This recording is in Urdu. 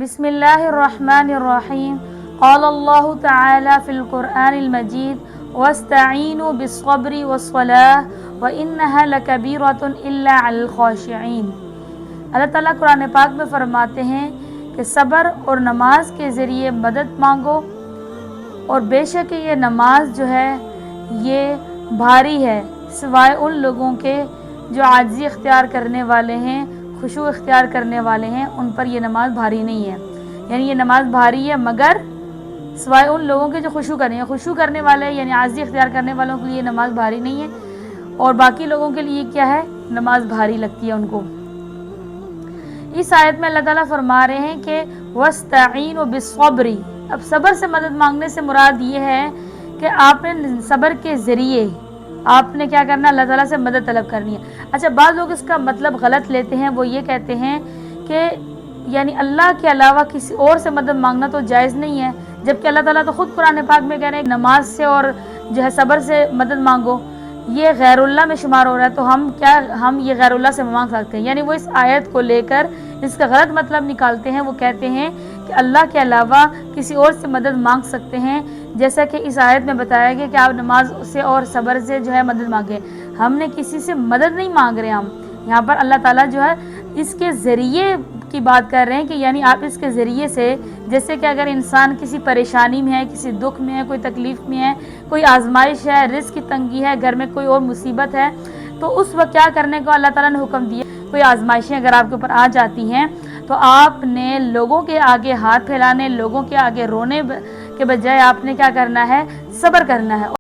بسم اللہ الرحمن الرحیم قال اللہ تعالی فی القرآن المجید واستعینوا بالصبر والصلاۃ وانہا لکبیرۃ الا علی الخاشعین۔ اللہ تعالیٰ قرآن پاک میں فرماتے ہیں کہ صبر اور نماز کے ذریعے مدد مانگو، اور بے شک یہ نماز جو ہے یہ بھاری ہے سوائے ان لوگوں کے جو عاجزی اختیار کرنے والے ہیں، خشوع اختیار کرنے والے ہیں، ان پر یہ نماز بھاری نہیں ہے۔ یعنی یہ نماز بھاری ہے مگر سوائے ان لوگوں کے جو خشوع کریں گے، خشوع کرنے والے یعنی عاجزی اختیار کرنے والوں کے لیے یہ نماز بھاری نہیں ہے، اور باقی لوگوں کے لیے کیا ہے، نماز بھاری لگتی ہے ان کو۔ اس آیت میں اللہ تعالیٰ فرما رہے ہیں کہ وَاسْتَعِينُوا بِالصَّبْرِ، اب صبر سے مدد مانگنے سے مراد یہ ہے کہ آپ نے صبر کے ذریعے آپ نے کیا کرنا، اللہ تعالیٰ سے مدد طلب کرنی ہے۔ اچھا، بعض لوگ اس کا مطلب غلط لیتے ہیں، وہ یہ کہتے ہیں کہ یعنی اللہ کے علاوہ کسی اور سے مدد مانگنا تو جائز نہیں ہے، جبکہ اللہ تعالیٰ تو خود قرآن پاک میں کہہ رہے ہیں کہ نماز سے اور جو ہے صبر سے مدد مانگو، یہ غیر اللہ میں شمار ہو رہا ہے، تو ہم یہ غیر اللہ سے مانگ سکتے ہیں؟ یعنی وہ اس آیت کو لے کر اس کا غلط مطلب نکالتے ہیں۔ وہ کہتے ہیں کہ اللہ کے علاوہ کسی اور سے مدد مانگ سکتے ہیں، جیسا کہ اس آیت میں بتایا گیا کہ آپ نماز سے اور صبر سے جو ہے مدد مانگیں۔ ہم نے کسی سے مدد نہیں مانگ رہے، ہم یہاں پر اللہ تعالیٰ جو ہے اس کے ذریعے کی بات کر رہے ہیں کہ یعنی آپ اس کے ذریعے سے، جیسے کہ اگر انسان کسی پریشانی میں ہے، کسی دکھ میں ہے، کوئی تکلیف میں ہے، کوئی آزمائش ہے، رزق کی تنگی ہے، گھر میں کوئی اور مصیبت ہے، تو اس وقت کیا کرنے کو اللہ تعالیٰ نے حکم دیا؟ کوئی آزمائشیں اگر آپ کے اوپر آ جاتی ہیں تو آپ نے لوگوں کے آگے ہاتھ پھیلانے، لوگوں کے آگے رونے کے بجائے آپ نے کیا کرنا ہے، صبر کرنا ہے۔